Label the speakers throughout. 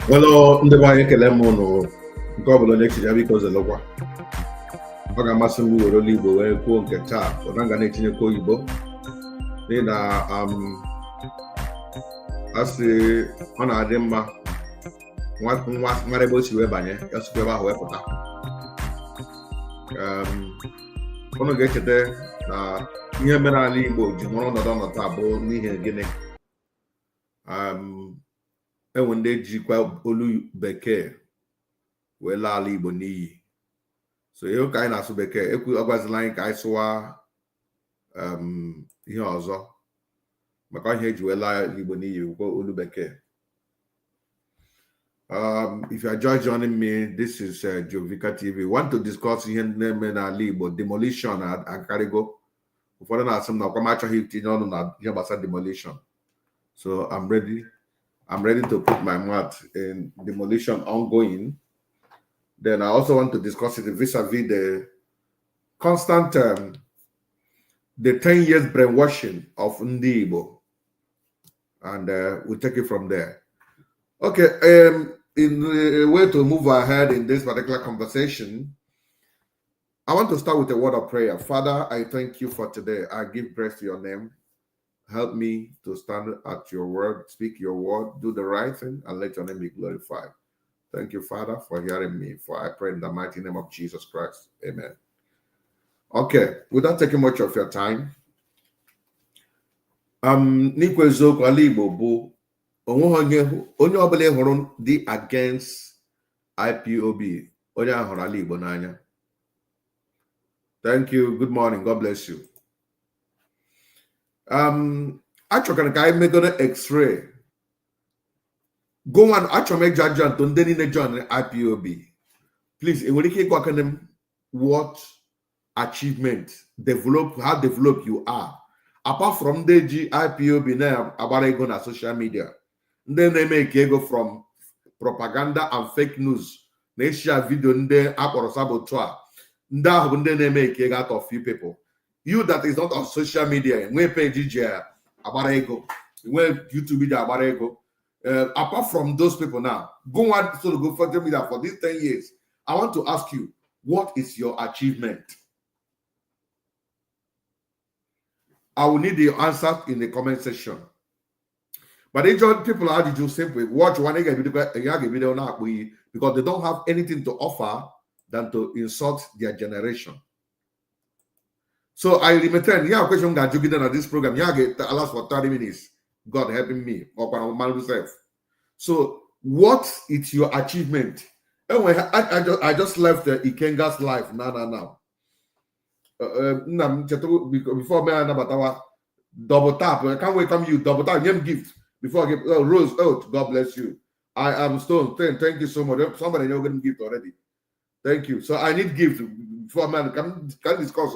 Speaker 1: Hello, ndị be anyị ekele m ụnụ nke ọbụla na-echiche ya biko zelụkwa. Ọ ga-amasị m iwere olu Igbo wee kwuo nke taa ụna ga na-etinyekwa oyibo n'ihi na a sị ọ na-adị mma nwa mara ebe o si wee banye ya sikwa ebe ahụ wee pụta. Ụnụ ga-echeta na ihe mere ala Igbo ji nwere ọnọdụ abụ n'ihi gịnị. Enwe ndị jikwa olu bekee wee laa ala Igbo n'iyi. So ihe ụka anyị na-asụ bekee ọgwazila anyị ka anyị sụwa ihe ọzọ maka ihe eji wee laa ala Igbo n'iyi kwa olu bekee. If you are just joining me, this is Jovika TV. We want to discuss ihe na-eme n'ala Igbo, demolition akarịgo. Ụfọdụ na-asị m na ọkwa m achọghị itinye ọnụ na ihe gbasara demolition. So I'm ready to put my mouth in demolition ongoing. Then I also want to discuss it vis-a-vis the constant, the 10 years brainwashing of Ndi Igbo. And we'll take it from there. Okay, in a way to move ahead in this particular conversation, I want to start with a word of prayer. Father, I thank you for today. I give praise to your name. Help me to stand at your word, speak your word, do the right thing, and let your name be glorified. Thank you, Father, for hearing me. For I pray in the mighty name of Jesus Christ. Amen. Okay, without taking much of your time, n'ikwu eziokwu ala Igbo bụ onye ọbụla hụrụ dị against IPOB, onye ahụrụ ala Igbo n'anya. Thank you. Good morning. God bless you. Achọkara ka anyị megoro x-ray go on achọrọ m ịjụ ajụ ndị niile join IPOB. Please, enwere ike ịgwa aka m what achievement how developed you are apart from ndị ji IPOB na-agbara ego na social media, ndị na-eme ego from propaganda and fake news na-eshare video ndị akpọrọ saboteur. Ndị ahụ bụ ndị na-eme ego out of few people. You that is not on social media, we page agbara ego, we YouTube video agbara ego. Apart from those people now, go on to go social media for these 10 years. I want to ask you, what is your achievement? I will need the answer in the comment section. But people are just simply watch one video now because they don't have anything to offer than to insult their generation. So I limited question got you at this program. Get last for 30 minutes. God helping me or myself. So what is your achievement? Anyway, I just left Ikenga's life now. Before me and double tap. I can't welcome you. Double tap. Name gift before I give Rose. Oh, God bless you. I am Stone. Thank you so much. Somebody you're getting gift already. Thank you. So I need gift before man can discuss.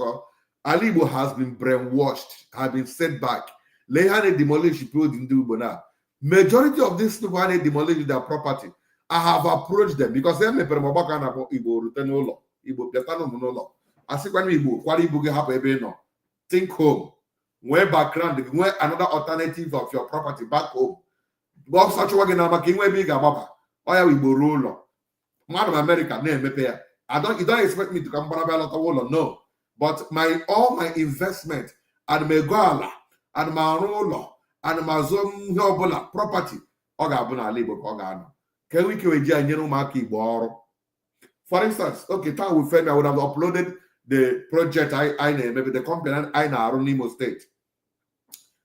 Speaker 1: Ali Igbo has been brainwashed, has been set back. They had a demolition people in Igbo now. Majority of these people had demolished their property. I have approached them because they may permabaka na Igbo return law. Igbo Piatano Monolo. I say when Igbo, what Igbo get happen no. Think home. Where background, where another alternative of your property back home. Bob such working now making where big ababa. Oh yeah, Igbo rule. Man of America, name me pay. You don't expect me to come back a lot of wall, no. But all my investment and my gala and my roller and my zone property, can we for instance, okay, time with Femi, I would have uploaded the project I name, maybe the company I know Nimo State.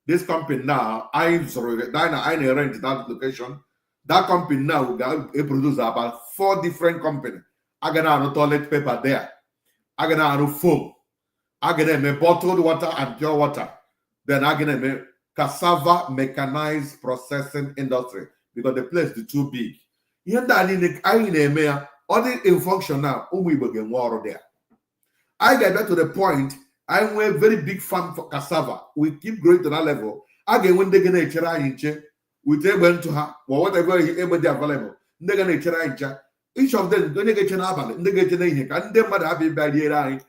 Speaker 1: This company now, I rent that location. That company now will produce about 4 different companies. I got toilet paper there. I got foam. I get a bottled water and pure water. Then I get a cassava mechanized processing industry because the place is too big. You know, I all the in function now. We will get water there. I get back to the point. I went a very big farm for cassava. We keep growing to that level. Again, when they get a chera inche, we take them to her or whatever is able to available. They're gonna chera incha. Each of them don't get an avalanche. They get an and they might have a bad year.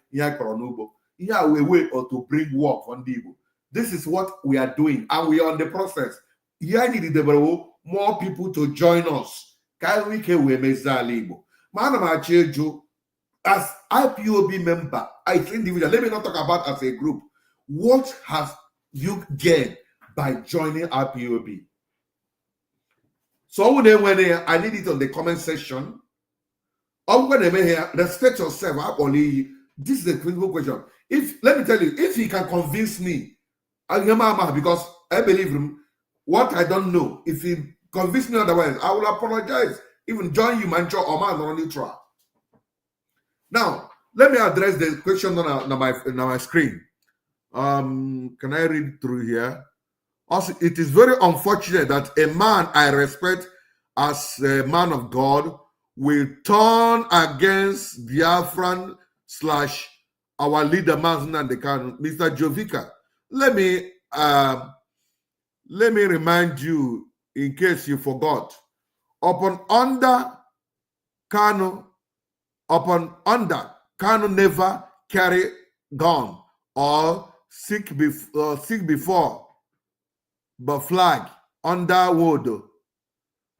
Speaker 1: Yeah, we wait or to bring work on people. This is what we are doing, and we are on the process. Yeah, I need more people to join us ka we can we mezalibo. Man of Cheju, as IPOB member, as individual, let me not talk about as a group. What have you gained by joining IPOB? So when I need it on the comment section. Or when they here, respect yourself. This is a critical question. If let me tell you, if he can convince me, because I believe him, what I don't know, if he convince me otherwise, I will apologize. Even join you, Mancho or man on neutral. Now, let me address the question on my screen. Can I read through here? Also, it is very unfortunate that a man I respect as a man of God will turn against Biafran / our leader, Mr. Jovika. Let me remind you, in case you forgot, Kanu never carry gun or seek before but flag under wood.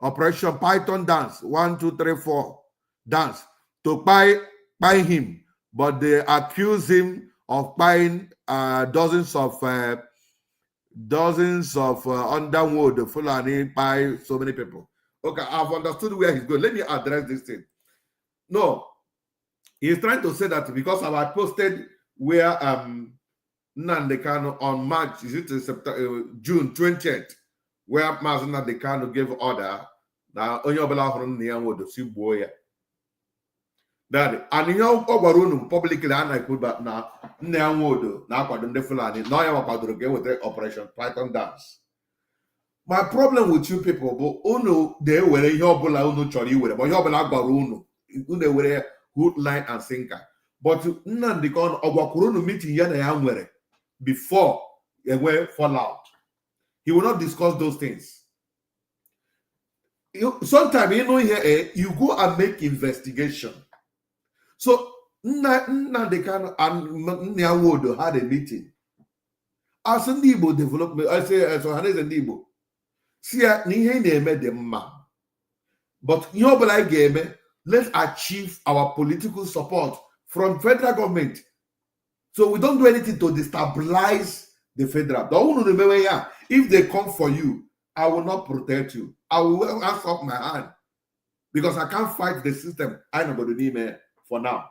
Speaker 1: Operation Python dance 1, 2, 3, 4 dance to buy him, but they accuse him of buying dozens of underwood Fulani by so many people. Okay, I've understood where he's going. Let me address this thing. No, he's trying to say that because I posted where Nandekano on March, is it September, June 20th, where Mazana Dekano gave order now Onyobala from Niawood, Siboya. That and you know publicly and I put back now Niawood, now Padun de Fulani, now I'm about to get with the Operation Python dance. My problem with you people, but Uno, they were a Yobola Uno Chori, but Yobala Baruno, Uno were hook, line, and sinker. But Nandekon Obakuruno meeting Yana before they were fall out. He will not discuss those things. Sometimes here you go and make investigation. So Nnamdi and Nyawodo had a meeting. As an Igbo development, I say as an Igbo. See, they made them man. But let's achieve our political support from federal government. So we don't do anything to destabilize the federal. Don't remember, if they come for you, I will not protect you. I will answer up my hand because I can't fight the system. I know about the name for now.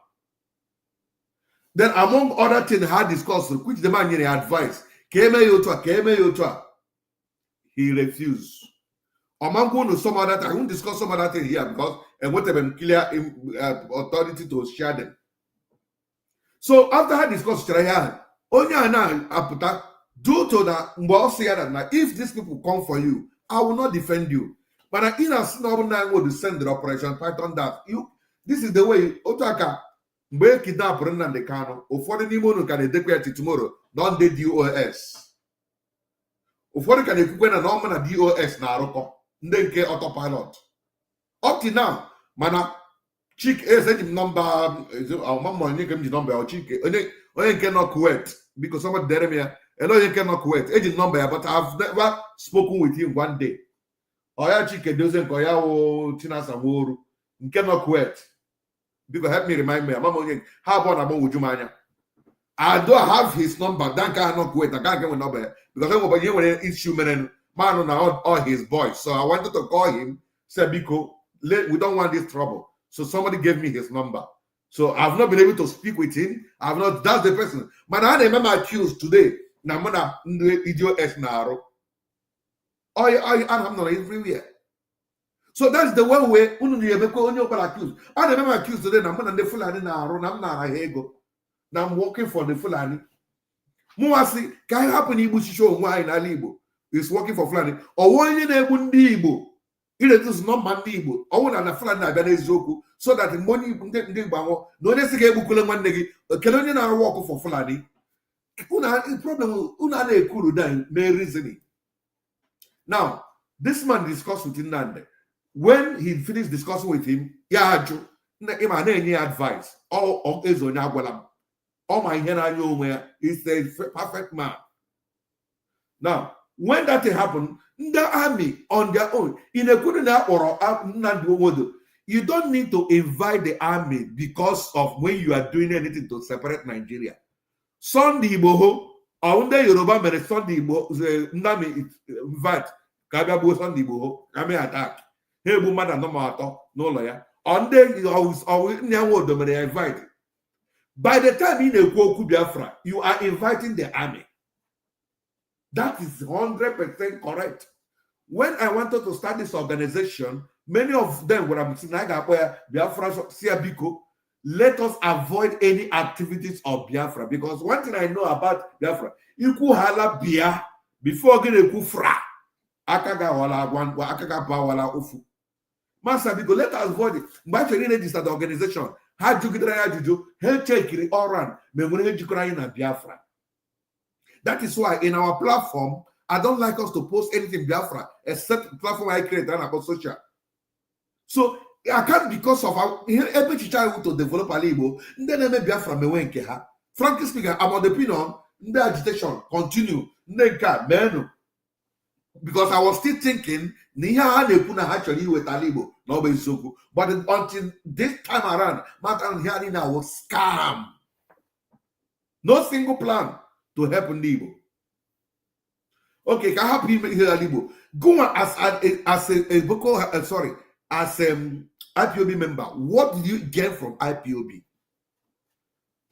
Speaker 1: Then, among other things, I had discussed which the man advice. He refused. Among going to some other thing, I won't discuss some other thing here because and what have clear authority to share them. So after I discussed due to that, if these people come for you, I will not defend you. But in a snub now to send the Operation Python that this is the way Otaka mgbe kidnap Nnamdi Kanu ụfọdụ n'ime unu ka na-edekweti tomorrow non dey DOS ụfọdụ ka na-ekwukwe na ọma na DOS na-arụkọ ndị nke autopilot up to now mana Chike eji m nọmba onye nke m ji nọmba ya Chike onye nke nọ Kuwait because somebody dere m ya onye nke nọ Kuwait eji nọmba ya but I've never spoken with him one day oya Chike dozie nke ya wo Chinasa Nworu nke nọ Kuwait because help me remind me mama onye ha abụọ na-agba ujumanya I don't have his number that guy not Kuwait I can't get with number because everybody nwere issue man na all his boys so I wanted to call him say Biko we don't want this trouble so somebody gave me his number so I've not been able to speak with him I've not that's the person man I remember accused today na mona idiot s na aro I'm not everywhere. So that's the one way accused. I remember accused today. I'm working for the Fulani. Muasi can happen Igbo show why in Alibo is working for Fulani. Or one in Igbo. It is not Mandibo. Or one and a Fulani Abanezoku. So that the money no one get Bukula Mandegi. Canadian are working for Fulani. Problem Unane Kuru dying, may reasoning. Now, this man discussed with Nnamdi. When he finished discussing with him, any advice. All my he's a perfect man. Now, when that happened, The army on their own. In a Kudina or Nandu, you don't need to invite the army because of when you are doing anything to separate Nigeria. Sunday Igbo, Aunde Yoruba mere Sunday Igbo, Nami invite Kagabo Sunday Igbo, Kame attack. Hey, woman and no matter, no lawyer. On day you invite. By the time in a Kwoku Biafra, you are inviting the army. That is 100% correct. When I wanted to start this organization, many of them were Biafra Siabiko. Let us avoid any activities of Biafra, because one thing I know about Biafra, iku hala bia before getting kufra akaga wala one akaga ba wala ufu. Master Biko, let us avoid it. But you need to start the organization. How you get juju? Help check it all run. Biafra. That is why in our platform, I don't like us to post anything Biafra except the platform I create and about social. So I can't, because of our every child to develop a label, then I may Biafra me wenke ha. Frankly speaking, about the opinion, the agitation continue. Because I was still thinking, actually with Talibo, no Besuku. But until this time around, Matan Hiarina was scam. No single plan to help Nibo. Okay, can I help him here, Libo? Go on as a Boko, sorry, as IPOB member. What did you get from IPOB?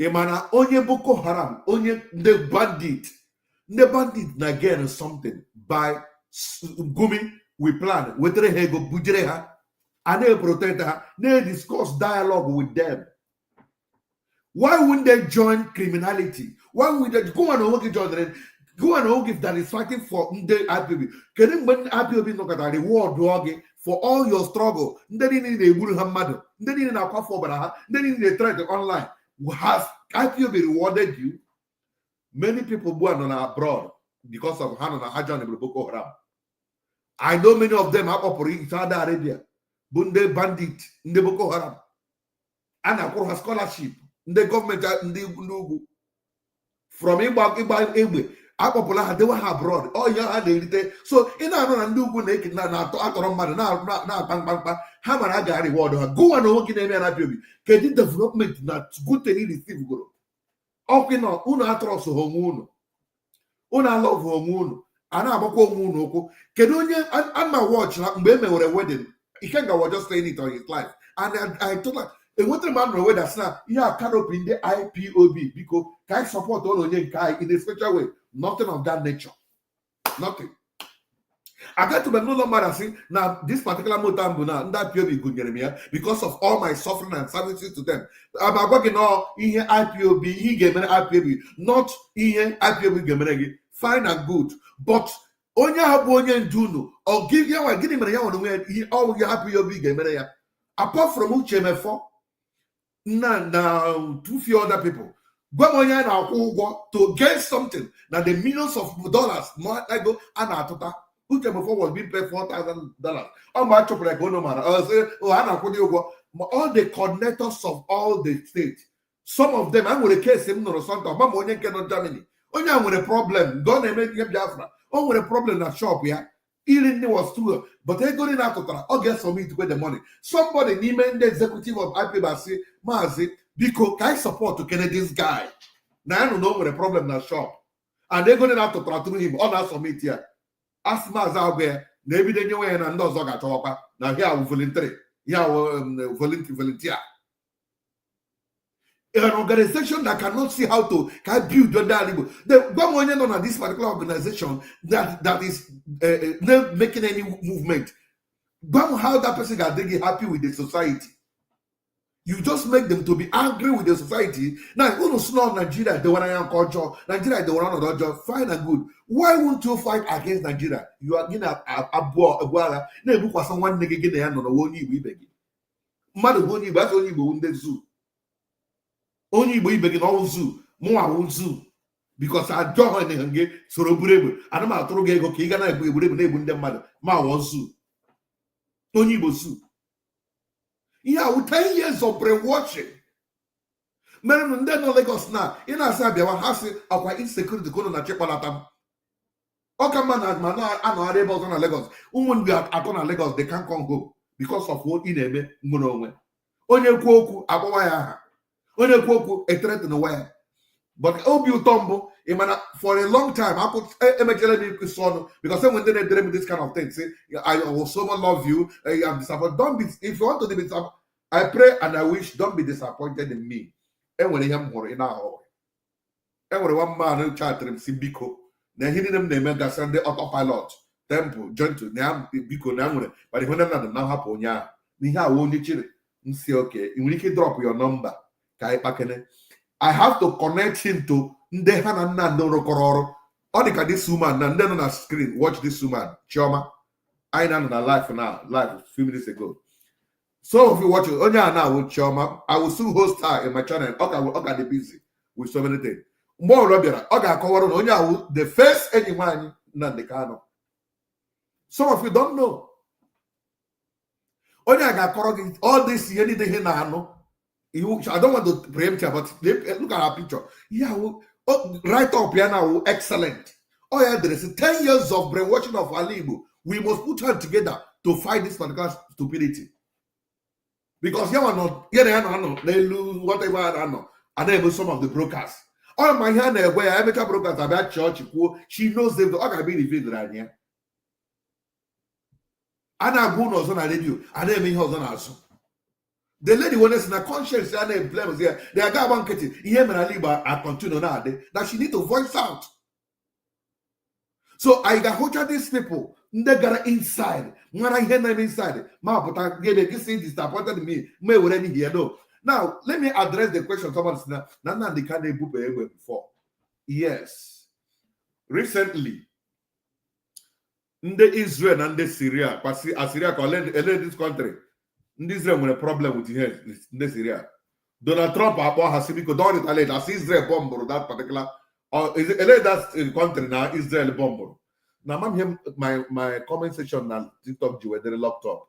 Speaker 1: Emana onye Boko Haram, onye the bandit na again something by Gumi. We plan whether he go bujere and they protect her. They discuss dialogue with them. Why wouldn't they join criminality? Why would they go and work each other? Go and work if that is fighting for the IPOB. Can you when IPOB look at the reward for all your struggle? They didn't need a good hammer. They didn't have a for but they didn't try to online. Has IPOB rewarded you? Many people born on abroad because of Hanan Hajan and Boko Haram. I know many of them have operated in Saudi Arabia. Bunde bandit in the Boko Haram. And I have scholarship in the government in the Nugu. From Igbo, they were abroad. Oh, yeah, they so in our Nugu naked now, Hamaraga reward. Go and work in any Arabic. Can development not good to receive. Okay, no, una atros homuno. Una love homuno. Ana abako homuno. Kedonya, and my watch, mgbe were a wedding. He can't go just saying it on his life. And I told her, and what the man know that's now, yeah, can't open the IPOB because can support all of you in a special way. Nothing of that nature. Nothing. I got to be no matter saying now this particular Motambuna, that IPOB good Jeremiah, because of all my suffering and services to them. I'm working all in IPOB, he gave me IPOB, not in IPOB Gemenegi. Fine and good. But onye habu onye ndunu or give you a giving me all you happy you'll be game. Apart from Uchemefo, now 2 few other people. To get something that the millions of dollars more I go and Atota. Uchemefo was being paid $4,000. Oh my chopper go no matter. All the connectors of all the states. Some of them I'm with a case in Norosanta, Mama onye cannot Germany. Only I'm with a problem. Don't make them Biafra. Oh, with a problem at shop here. Even was too, but they going out to all get for me to pay the money. Somebody, even the executive of IPOB say, Mazi, because I support to Kennedy this guy. Now I don't know with a problem at shop. And they're going out to try to him on that summit here. Ask Maz out there, maybe they know and does not talk. Now here I will volunteer. Here I will volunteer. An organization that cannot see how to can build your level. The government on this particular organization that is not making any movement. How that person got really happy with the society. You just make them to be angry with the society. Now, you know, slow Nigeria, they want to culture. Nigeria, they want to job. Fine and good. Why won't you fight against Nigeria? You are getting a boa. Never was someone negating the hand on the one you begin. Mother, only that's only go the zoo. Only we begin all zoo, more zoo. Because I don't know any so brave. I don't know how to get go. Kiga na we brave na them mother. Ma one zoo. Only bo zoo. Yeah, with 10 years of brainwashing. Men then no Lagos now. In Asabia, one has our insecurity going on a check on them. Okaman as man no able on Lagos. Women be at on Lagos, they can't come home because of what in ebe ngono onwe. Onye kwu okwu agbawa ya aha. Onye kwu okwu etrete no wire. But obi utombo, for a long time, I could because when they dream this kind of thing, say, I will so much love you, I'm disappointed. Don't be, if you want to be disappointed, I pray and I wish, don't be disappointed in me. And when I am more in our and when one man who chatted him, Simbiko, then he didn't name it, that's the autopilot, temple, gentle, now, Biko, now, but if I'm now happen, yeah, Niha won't you say, okay, you can drop your number, Kai Pakene. I have to connect him to Ndehana Ndorokororo. Or this woman, and then on a screen, watch this woman, Chioma. I know on live now, live a few minutes ago. So if you watch it, Onya now with Chioma, I will soon host her in my channel. Okay, busy with so many things. More Robert, okay, Onya, the first anyone, Nandekano. Some of you don't know. Onya got all this, anything here now. I don't want to preempt you, but look at our picture. Yeah, right up here now, excellent. Oh yeah, there is 10 years of brainwashing of Ali Igbo. We must put hands together to fight this particular stupidity. Because you are not, they lose whatever I know. And then some of the brokers. All my hand where I make brokers about church, she knows them. All can be revealed right here. And I go on a radio, and then me husband also. The lady when it's in a conscience and they blame here, they are got one kitty. Here I continue now that she need to voice out. So I got these people, they got inside. When I hear them inside, ma but I gave a kissing disappointed me, may already hear no. Now let me address the question someone said, Nana the can book before. Yes. Recently, in the Israel and the Syria, but Syria called this country. Israel with a problem with this area. Donald Trump has said, don't retaliate as Israel bomb that particular, or is it that's in country now, Israel bomb. Now, my comment section now, TikTok, they're locked up.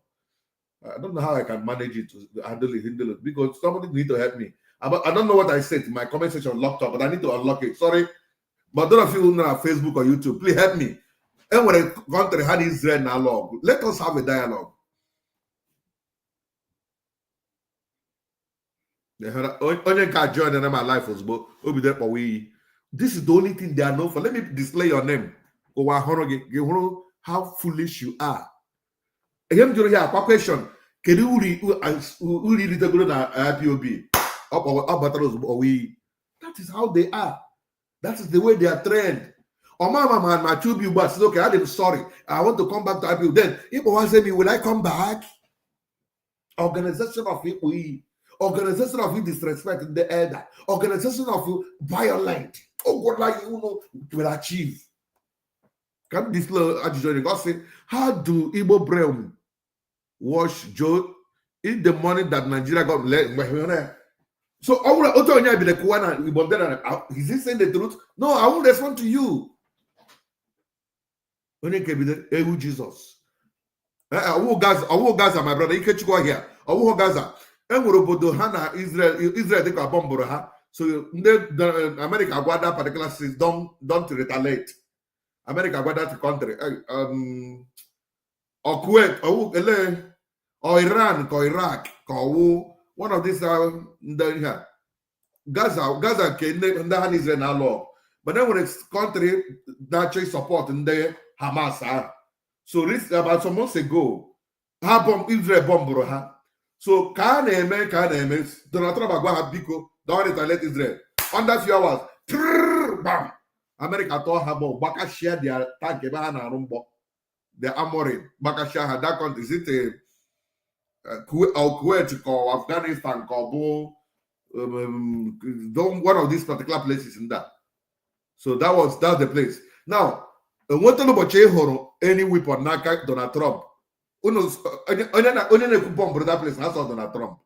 Speaker 1: I don't know how I can manage it to handle it because somebody need to help me. I don't know what I said. My comment section locked up, but I need to unlock it. Sorry. But those of you who are Facebook or YouTube, please help me. And when a country had Israel now log, let us have a dialogue. Only can join in my life was this is the only thing they are known for. Let me display your name. How foolish you are. Again, during your question, can you read the good IPOB? That is how they are. That is the way they are trained. Oh, mama, man, my two you but okay, I'm sorry. I want to come back to IPOB. Then, if one say me, will I come back? Organization of people. Organization of you disrespecting the elder. Organization of you violent. Oh, God, like you know, will achieve. Can this God say, how do Igbo Brain wash Joe in the money that Nigeria got? So, is he saying the truth? No, I won't respond to you. Jesus. I will Gaza, my brother. You can't go here. I will Gaza. Israel they got bomb ha. So America got that particular system don't retaliate. America got that country. Or Kuwait, or Iran, or Iraq, or one of these Gaza can Israel now law. But then when it's country that support in the Hamas. So this about some months ago, Israel bomb ha. So can Donald Trump agwa biko don't retaliate Israel. Under few hours, bam. America told her Baka share their tank na rumbo. The Amorim. Baka share had that country. Is it Kuwait or Afghanistan or one of these particular places in that. So that's the place. Now, what about any weapon naka Donald Trump? Onye na-ekwu bomb that place na Donald Trump.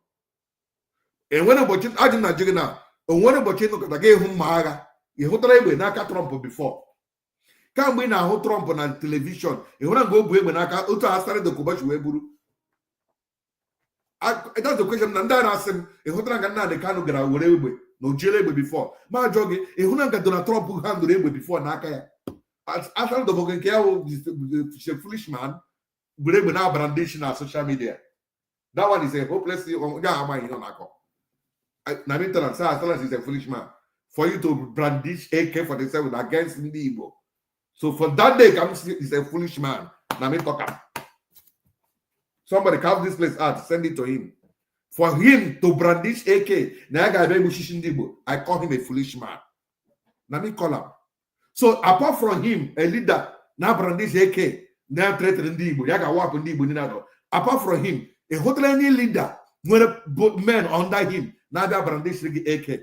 Speaker 1: Enwere ụbọchị ajụ na jiri na onwere ụbọchị ịnụkọta ga ịhụ mma agha ịhụtara egbe n'aka Trump before. Kamgbe ị na-ahụ Trump na telivishọn ịhụra mgbe o bu egbe n'aka otu asarị dokubachi wee buru. That's the question na ndị a na-asị m ịhụtara nga Nnamdi Kanu gara were egbe na ojiere egbe before. Ma ajụọ gị ịhụra nga Donald Trump handụrụ egbe before n'aka ya. After the book, he's a foolish man. Believe now brandishing on social media. That one is a hopeless. Nami is a foolish man. For you to brandish AK-47 against Igbo. So for that day, he's a foolish man. Nami talk. Somebody carve this place out, send it to him. For him to brandish AK, I call him a foolish man. Nami call him. So apart from him, a leader, now brandish AK, now threatening Igbo, apart from him, a hotel leader, when both men under him, now they brandish AK.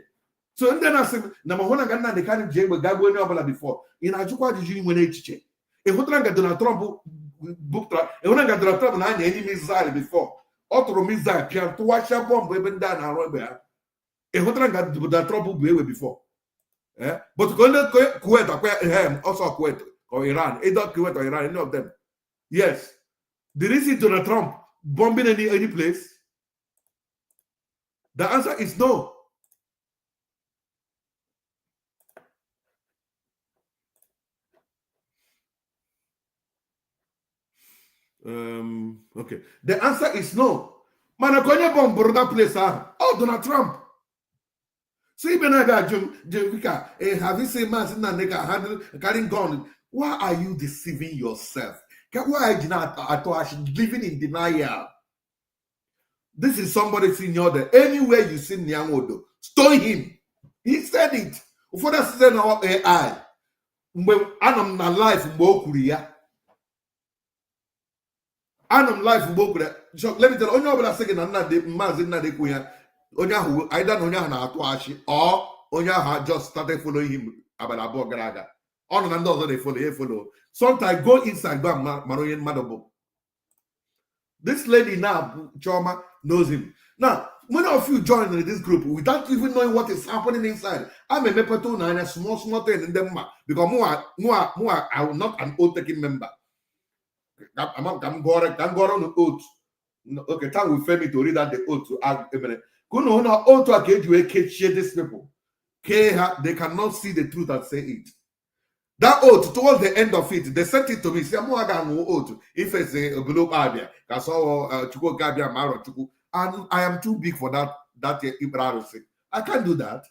Speaker 1: So then I said, number one, I got the kind of jail with Gabo before. In Ajukwa, did you win a hotel got Donald Trump book trap, and when I got Donald Trump and any missile before, Otto missile, can to watch a bomb, we've done a robber. A hotel got Donald Trump before. Yeah? But Kuwait, also Kuwait or Iran, either Kuwait or Iran, any of them. Yes. Did you see Donald Trump bombing any place? The answer is no. Okay. The answer is no. Manakonya bomb that place. Oh, Donald Trump. See, have you seen man carrying gun? Why are you deceiving yourself? Why are you not living in denial? This is somebody senior there. Anywhere you see Nyangodo, stone him. He said it. For that season of AI, I'm not life Mokuria. I'm life Mokuria. So let me tell you, only second and not the Mazin Nadekuya. Onyahu either Onya na Atuashi or Onya just started following him about Abo Graga. On and those they follow. Sometimes go inside, go Maroyan Madabo. This lady now, Choma, knows him. Now, many of you join in this group without even knowing what is happening inside. I'm a member too, and a small thing in them because I am not an oath taking member. I'm going on the oath. Okay, time will fail me to read out the oath to add a minute. These people. They cannot see the truth and say it. That oath, towards the end of it, they sent it to me. Say, oath. If it's a globe abia, and I am too big for that Ibrahim. I can't do that.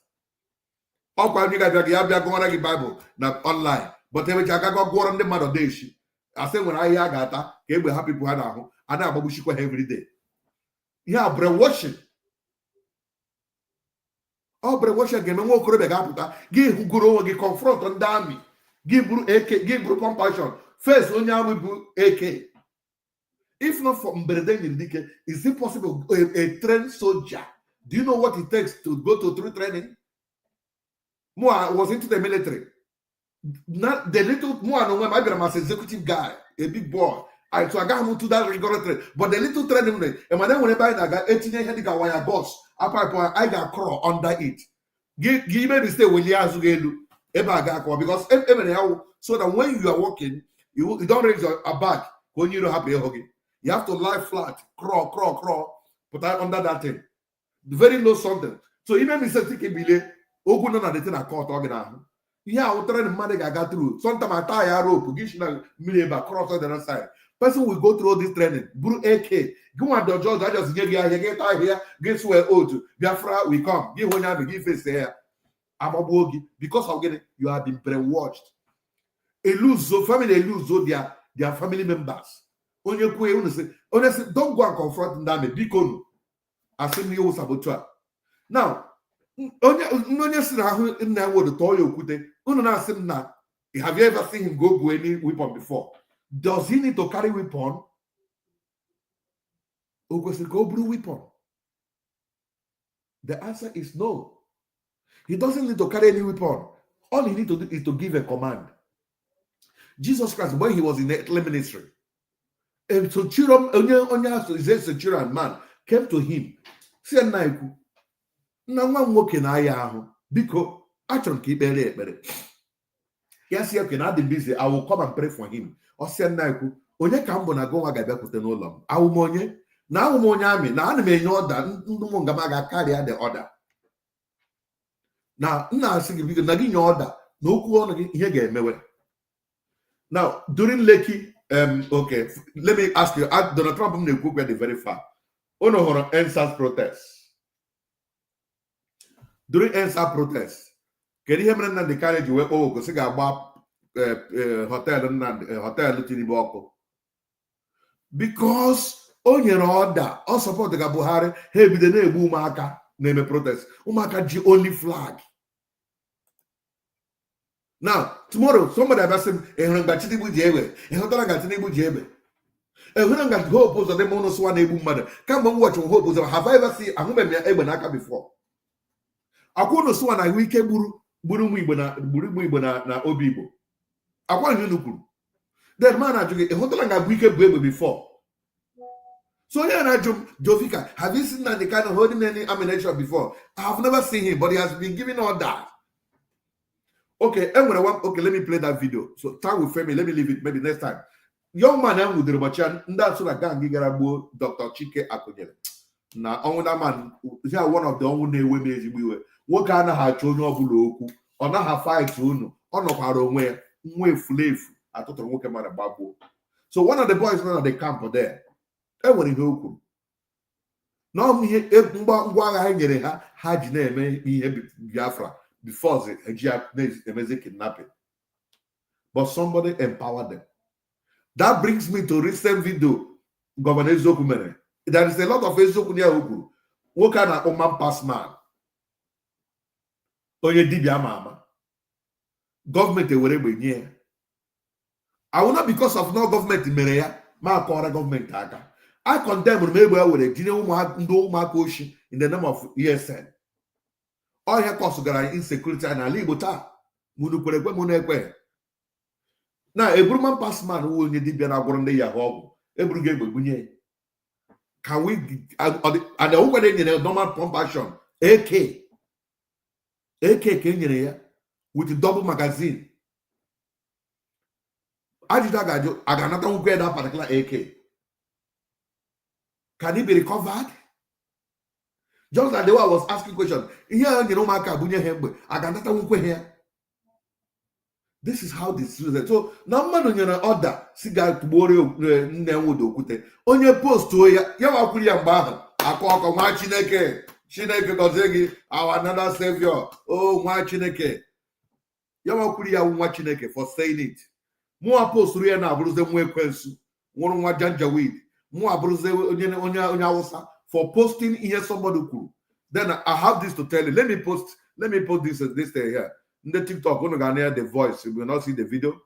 Speaker 1: Bible not online. But every time I go on the mother day, I say when I hear gata, we have people and I babushiko every day. Yeah, brainwashing. Oh, brainwashing again. No more give who go give confront on dami. Give AK, give compassion. First, only we AK. If not for Mbredeng, is it possible a trained soldier? Do you know what it takes to go to training? Moi was into the military. Not the little Moi no I am as executive guy, a big boy. So I got to that rigorous training. But the little training, and when I got 18 years wire boss, I got crawl under it. Give me stay with Yazugelu. Because so that when you are walking, you don't raise your back when you don't have a huggy. You have to lie flat, crawl, put that under that thing. Very low something. So even if you take a billet, Ogun on the thing I caught organ. Yeah, I'll try the money I got through. Sometimes I tie a rope, give you a cross on the other side. Person will go through all this training. Buru AK. Go on the judge, I just give you here, guess where old to. Biafra, we come. Give one have give face here. Because of getting you have been brainwashed. Family their family members. Honestly, don't go and confront them. Because I see you saboteur. Now, have you ever seen him go any weapon before? Does he need to carry weapon? Or goes to go blue weapon? The answer is no. He doesn't need to carry any weapon. All he needs to do is to give a command. Jesus Christ, when he was in the earthly ministry, a centurion man came to him. Said, na nwa nwoke na aya ahụ biko achọrọ m ka ikpere ekpere ya si okay na dị busy I will come and pray for him ọ sị nna ekwu onye ka m bụ na gụnwa ga-abịakwute n'ụlọ m awụ m onye na awụ m onye amị na ana m enye ọda ndị m ngama ga-akarịa the order na nna asị gị biko na gị nye ọda na okwu ọnụ gị ihe ga-emewe Now, during Lekki, okay, let me ask you, Donald Trump went very far. Ono horo EndSARS protests. During EndSARS protests, kedu ihe mere Nnamdi Kanu ji wee kpọọ oku sị ga-agba hotel Tinubu ọkụ? Because o nyere ọda ọ support ga Buhari, ha ebido na-egbu ụmụaka na-eme protest. Ụmụaka ji only flag. Now, tomorrow, somebody will ask him, Tinubu ji egbe. Tinubu ji egbe. Hope was the monos one able mother. Come on, watch hope was. Have I ever seen a woman Ebenaka before? I couldn't swan a week Buru na Obibo. I want you to. That man actually a hotel and a week baby before. So yeah, Jovika, have you seen that the kind of holding any ammunition before? I have never seen him, but he has been giving all that. Okay, okay, let me play that video. So time will fail me. Let me leave it maybe next time. Young man with the Robachan, that's what I can't get about Dr. Chike Akonyele. Now, on that man, they are one of the only women we were. What kind of have children of Buloku, or not have fight to no, or not our own way flave. I thought I woke him at a babu. So one of the boys at the camp there. Everybody go. Now, me, Mba had name Biafra before the kidnapping. But somebody empowered them. That brings me to recent video, Governor Zokumene. There is a lot of Ezokunia who can a woman pass man. Oye dibia mama. Government will be I will not because of no government in Merea, my government. I condemn Remember with a dinner no Makoshi in the name of ESN. All your costs are insecurity and a libota. Munukwe. Now, a woman pass man who will need to be an day Yahoo, every game with Bunye. Can we, and the over in a normal pump action, AK Kenya with a double magazine. I did I got not get that particular AK. Can it be recovered? Just like the way I was asking question. Here, you know, my Bunye Hembe, I got not here. This is how this is. So now man on your order, cigar to worry okute. On your post to ya wakuri mbaha. Akwa ma Chineke gozegi our another savior. Oh ma Chineke. Ya wakuri ya nwa Chineke for saying it. Mu post to ya na abruze mu ekwensu. Wonu nwa janjaweed. Mu abruze onya Hausa for posting here somebody cool. Then I have this to tell you. Let me post this thing here. The TikTok going to hear the voice. You will not see the video.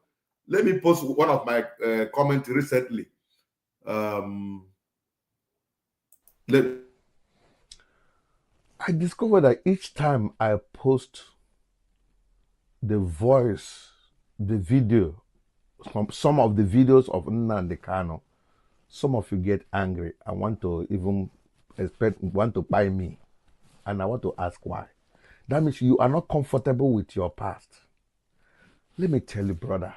Speaker 1: Let me post one of my comments recently. I
Speaker 2: discovered that each time I post the voice, the video, some of the videos of Nnamdi Kanu, some of you get angry and want to buy me, and I want to ask why. That means you are not comfortable with your past. Let me tell you, brother,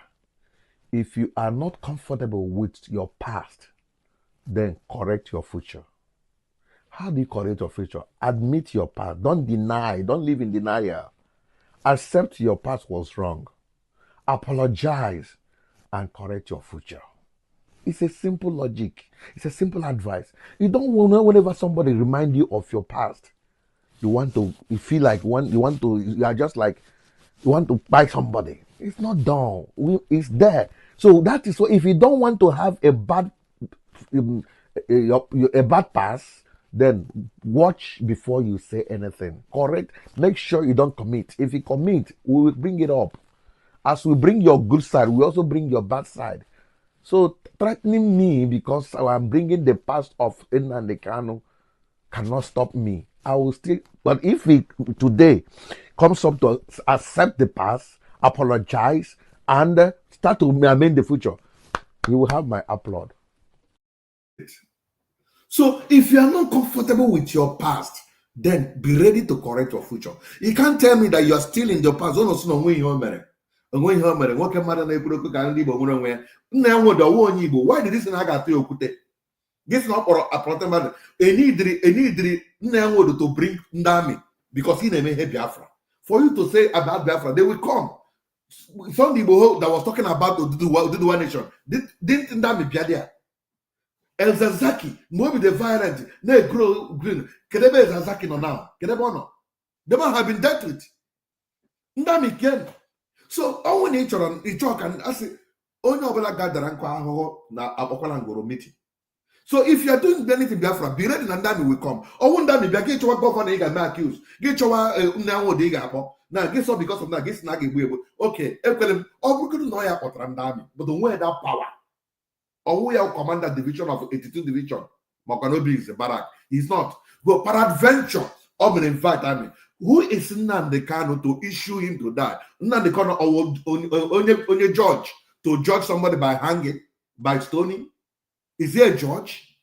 Speaker 2: if you are not comfortable with your past, then correct your future. How do you correct your future? Admit your past. Don't deny. Don't live in denial. Accept your past was wrong. Apologize and correct your future. It's a simple logic. It's a simple advice. You don't want to know whenever somebody remind you of your past. You feel like you are just like, you want to buy somebody. It's not done. It's there. So that is what, if you don't want to have a bad pass, then watch before you say anything. Correct? Make sure you don't commit. If you commit, we will bring it up. As we bring your good side, we also bring your bad side. So threatening me because I'm bringing the past of Nnamdi Kanu cannot stop me. I will still, but if it today comes up to accept the past, apologize, and start to amend the future, you will have my applaud.
Speaker 1: So if you are not comfortable with your past, then be ready to correct your future. You can't tell me that you are still in the past. Why did this not This not for a protestant. Any to bring Ndami because he never had Biafra. For you to say about Biafra, they will come. some Igbo that was talking about Oduduwa nation, didn't Ndami be there? El Zazaki, maybe the violent, they grow green. Kedebe Zazaki no now. Kedebe no. The man have been dealt with. Ndami came. So all nature and I say, only obela gather and na apokola ngoro meeting. So if you are doing anything Biafra, be ready and Ndami will come. Or one Ndami be get your governor you can accused. Get your now they got now guess what because of that guess nagi okay, all we could know ya Ndami, but the way that power. Or we are commander division of 82 division. Makanobi is a barrack. He's not. But peradventure, I'm going to invite Ami. Who is Nnamdi Kanu to issue him to die? Nnamdi Kanu only judge to judge somebody by hanging, by stoning? Is he a judge?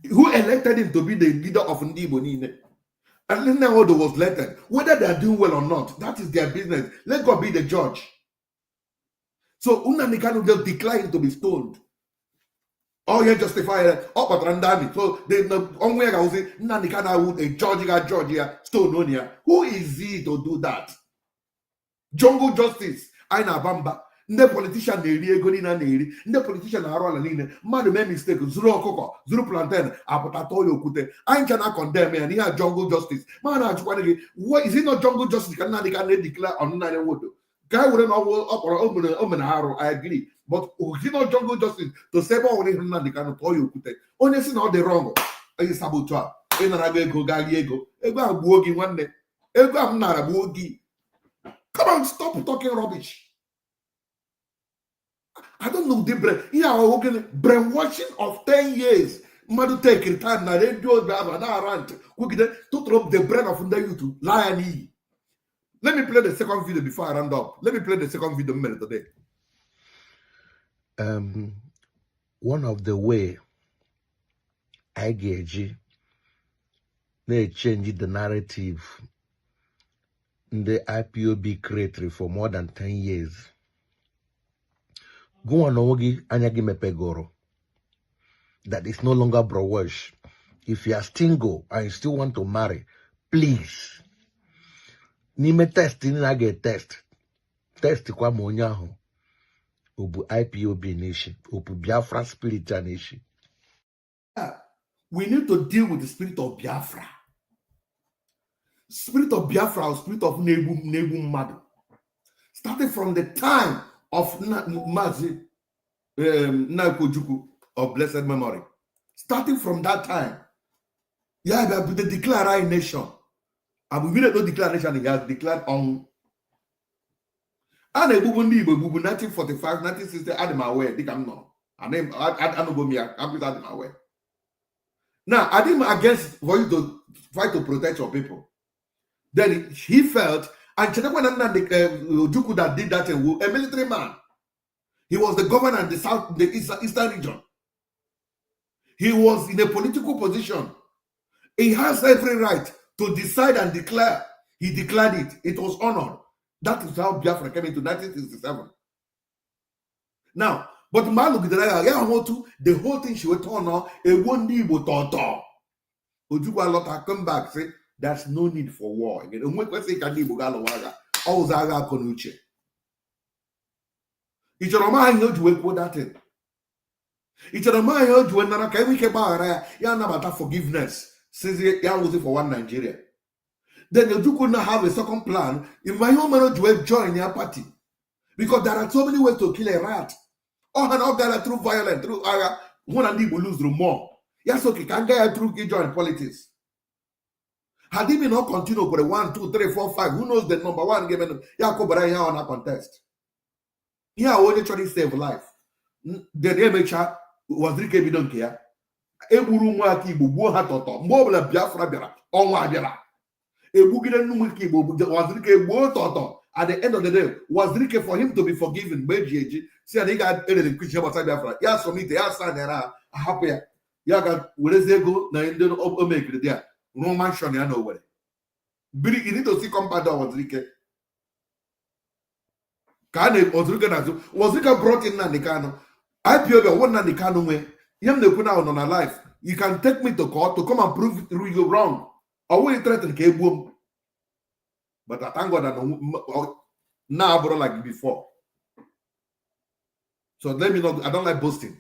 Speaker 1: Who elected him to be the leader of Ndibo Nine? And then Nnaodo was elected. Whether they are doing well or not, that is their business. Let God be the judge. So Nnamdi Kanu just declined to be stoned. Oh, you justify it. Oh, but Randami. So they on where I was saying Nnamdi Kanu a judge here, stone on here. Who is he to do that? Jungle justice. Aina Bamba. The politician the politician are mad make mistake, zero coco, zero plantain, apotatoyo kute. I cannot condemn and he had jungle justice. Man, what is it not jungle justice? Can declare on nine wood? Guy wouldn't up or open arrow, I agree. But you know jungle justice to save all the can tell you kute. Honestly, not the wrong. I saboteur. In an agego galiego. Eba boogie one day. Eba nara boogie. Come on, stop talking rubbish. I don't know the brainwashing of 10 years. Madu take return na radio na rant. We get to drop the brain of the youth. Lie. Let me play the second video before I round up. Let me play the second video minute today.
Speaker 2: One of the way I gauge they change the narrative in the IPOB creatory for more than 10 years. Go on Ogi Anyagi Mepegoro. That is no longer brainwash. If you are single and you still want to marry, please. Nime test na get test. Test kwa monyaho. Obu IPOB nation. Obu Biafra spirit nation.
Speaker 1: We need to deal with the spirit of Biafra. Spirit of Biafra or spirit of Nebu Madu. Starting from the time of Mazi Nakojuku of blessed memory. Starting from that time. Yeah, the declared nation. And we no declaration he has declared on. And a bubu Igbo bubu 1945, 1960, I am aware. Think I'm not. I don't go me. I'm with my way. Now, I didn't against for you to fight to protect your people. Then he felt, and Juku that did that, a military man. He was the governor in the south, the eastern region. He was in a political position. He has every right to decide and declare. He declared it. It was honored. That is how Biafra came into 1967. Now, but the whole thing she would turn on a one day but Ojukwu Lota come back say there's no need for war again. It's a mind you to quote that thing. It's a mind you to another can we keep our forgiveness. Says ya was it for one Nigeria. Then you could not have a second plan. In my home, you join your party. Because there are so many ways to kill a rat. Or an organ through violence, through one and people lose the more. Yes, okay, can get through join politics. Had he been not continue for the 1, 2, 3, 4, 5, who knows the number one given Yakoba on a contest? Here, only trying to save life. The MHR was Rike don't care. Eburu mwaki bubu hatoto mbobla Biafra biara onwa biara ebugide numiki bubu wazirike gbo toto. At the end of the day wazirike for him to be forgiven bejeji see he got the Christian about Biafra ya so me ya stand there happy ya got welezego na ndo o make there Roman shon ya no were biri you need to see compound wazirike kane wazirike nazo wazirike brought in Nnamdi Kanu IPOB one Nnamdi Kanu we on a life. You can take me to court to come and prove you wrong. I will threaten Kebum. But I thank God that Now, bro, like before. So let me know. I don't like boasting.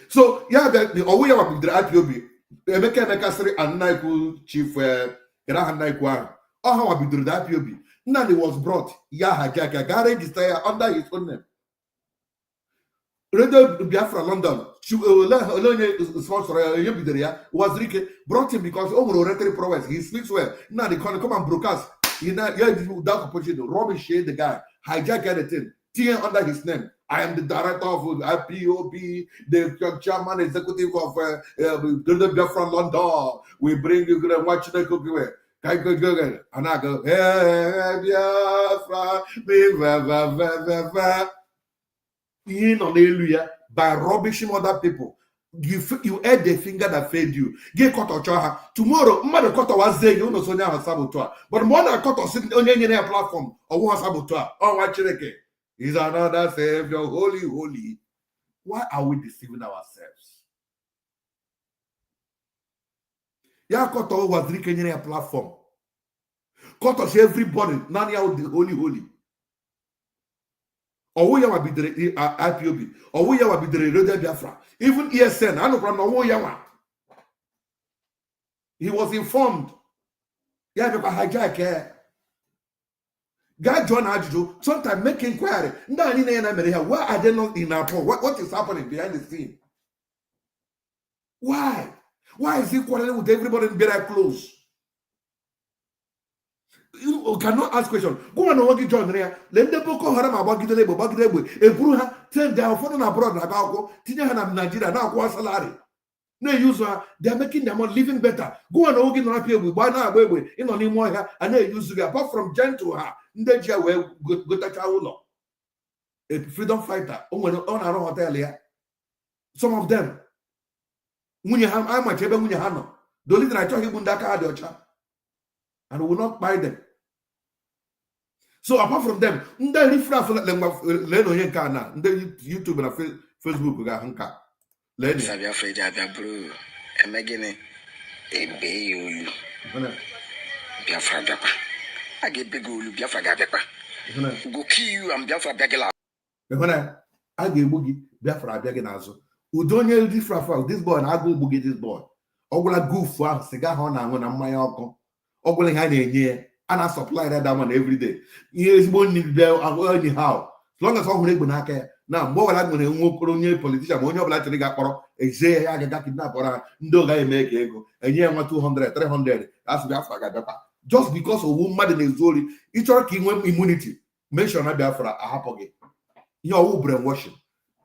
Speaker 1: So yeah, the Owe Yawa with the IPOB. Emeka Sri and Naiku Chief Gerahan Naikwa. Oh, how I be the IPOB. Now he was brought. Yeah, garage is there under his own name. Radio Biafra London. Sponsor was Rike brought him because rotary prowess. He speaks well. Now they come and broadcast. That opportunity. Robin Shea, the guy, hijack anything. TN under his name. I am the director of IPOB, the chairman executive of Biafra London. We bring you to watch the cookie. And I go, hey, Biafra, by rubbishing other people. You ate the finger that fed you. Get cut or tomorrow, mother cut was saying you know Sonia saboteur. But more than cut or sitting on any platform or one saboteur. Oh, what is another savior, holy. Why are we deceiving ourselves? Yeah, cut was drinking any platform. Cut us everybody, none of the holy. Or we have been the IPOB, or we have been the Radio Biafra, even ESN. I know from Yawa. He was informed. Yeah, hijack. God John Adjo, sometimes make inquiry. Why are they not in our phone? What is happening behind the scene? Why? Why is he quarreling with everybody in very close? You cannot ask questions. Go and work John there. Let the Boko Haram about the label, Ebruha, tell their phone abroad, Nagako, Tinahan Nigeria, now go salary. No user, they are making them living better. Go and work in Rapia with Bana Wewe, in on him, and they use apart from Jen to her, Ndeja will go to Kaulo. A freedom fighter, on our hotel here. Some of them. Munyaham, I'm a Cheba Munyahano. The little I told him Mundaka Adocha. And we will not buy them. So apart from them, YouTube and Facebook we got Hanka.
Speaker 3: Sabia afraid of bro. Emegene ebe Biafra Biafra. I get big Biafra Biafra. Go kill you and Biafra Biafra.
Speaker 1: I get boogie Biafra Biafra. Udonye different. This boy and I go boogie this boy. Ogula goof for cigar horn and when I'm my uncle. Ogling had a year. And I supply that one every day. Yes, one need there anyhow. As long as I'm not care. Now, more like when a politician, when you're like to get a say, I got kidnapped or no guy make ego. And yeah, 200, 300. That's Biafra. Just because a woman is only each other king immunity. Make sure not Biafra a happy. You're brainwashing.